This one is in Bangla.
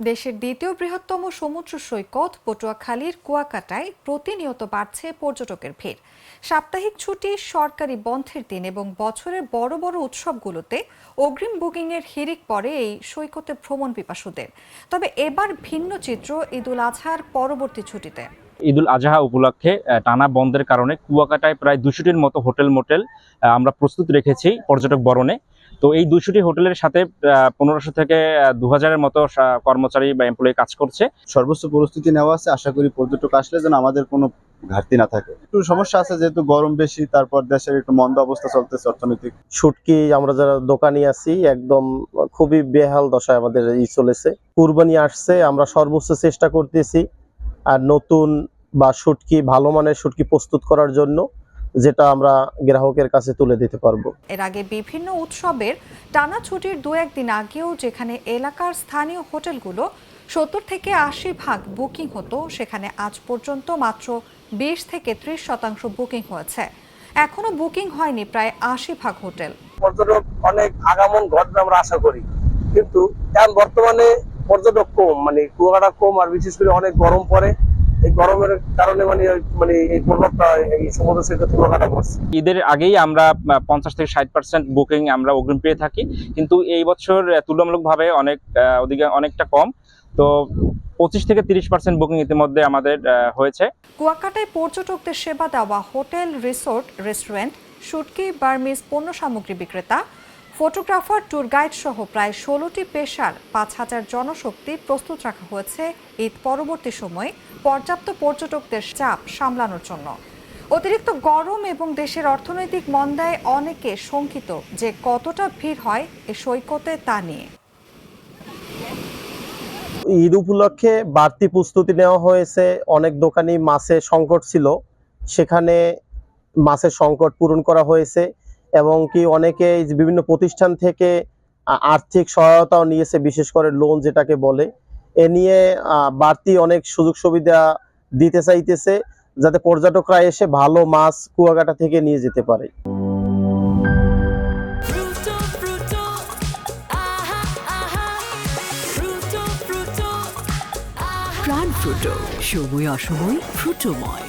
দেশের দ্বিতীয় বৃহত্তম সমুদ্র সৈকত পটুয়াখালীর কুয়াকাটায় প্রতিনিয়ত বাড়ছে পর্যটকের ভিড়। সাপ্তাহিক ছুটি, সরকারি বন্ধের দিন এবং বছরের বড় বড় উৎসবগুলোতে অগ্রিম বুকিংয়ের হিড়িক পড়ে এই সৈকতে ভ্রমণ পিপাসুদের। তবে এবার ভিন্ন চিত্র ঈদুল আজহার পরবর্তী ছুটিতে। ঈদুল আজহা উপলক্ষে টানা বন্ধের কারণে কুয়াকাটায় প্রায় 200টির মতো হোটেল মোটেল আমরা প্রস্তুত রেখেছি পর্যটক বরণে। তো এই 200টি হোটেলের সাথে 1500 থেকে 2000-এর মতো কর্মচারী বা এমপ্লয়ি কাজ করছে। সর্বোচ্চ প্রস্তুতি নেওয়া আছে, আশা করি পর্যটক আসলে যেন আমাদের কোনো ঘাটতি না থাকে। একটু সমস্যা আছে যেহেতু গরম বেশি, তারপর দেশের একটু মন্দা অবস্থা চলতেছে অর্থনৈতিক। শুটকি আমরা যারা দোকানি আছি একদম খুবই বেহাল দশায় আমাদের চলেছে। কুরবানি আসছে, আমরা সর্বোচ্চ চেষ্টা করতেছি আর নতুন বা শুটকি, ভালো মানের শুটকি প্রস্তুত করার জন্য, যেটা আমরা গ্রাহকের কাছে তুলে দিতে পারবো। এর আগে বিভিন্ন উৎসবের টানা ছুটির 2-1 দিন আগেও যেখানে এলাকার স্থানীয় হোটেলগুলো 70 থেকে 80% বুকিং হতো, সেখানে আজ পর্যন্ত মাত্র 20 থেকে 30% বুকিং হয়েছে। এখনো বুকিং হয়নি প্রায় 80% হোটেল। পর্যটক অনেক আগমন ঘটবে আমরা আশা করি, কিন্তু এখন বর্তমানে পর্যটক কম, মানে কুয়াকাটা কম, আর বিশেষ করে অনেক গরম পড়ে। এই গরমের কারণে মানে এই প্রভাবটা এই সমুদ্র সৈকত কুয়াকাটা পড়ছে। ঈদের আগেই আমরা 50 থেকে 60% বুকিং আমরা অগ্রিম পেয়ে থাকি, কিন্তু এই বছর তুলনামূলকভাবে অনেকটা কম। তো 25 থেকে 30% বুকিং ইতিমধ্যে আমাদের হয়েছে। কুয়াকাটায় পর্যটকদের সেবা দেওয়া হোটেল, রিসোর্ট, রেস্টুরেন্ট, শুটকি, বার্মিজ পণ্য সামগ্রী বিক্রেতা, ফটোগ্রাফার, ট্যুর গাইড সহ প্রায় 16টি পেশার 5000 জনশক্তি প্রস্তুত রাখা হয়েছে ঈদ পরবর্তী সময়ে পর্যাপ্ত পর্যটকদের চাপ সামলানোর জন্য। অতিরিক্ত গরম এবং দেশের অর্থনৈতিক মন্দায় অনেকে শঙ্কিত যে কতটা ভিড় হয় এ সৈকতে তা নিয়ে। ঈদ উপলক্ষে বাড়তি প্রস্তুতি নেওয়া হয়েছে। অনেক দোকানি মাছের সংকট ছিল, সেখানে মাছের সংকট পূরণ করা হয়েছে এবং কি অনেকে বিভিন্ন প্রতিষ্ঠান থেকে আর্থিক সহায়তাও নিয়েছে, বিশেষ করে লোন যেটাকে বলে। এ নিয়ে বাড়তি অনেক সুযোগ সুবিধা দিতে চাইতেছে, যাতে পর্যটকরা এসে ভালো মাছ কুয়াকাটা থেকে নিয়ে যেতে পারে। প্রাণ ফ্রুটো, সময় অসময় ফ্রুটোময়।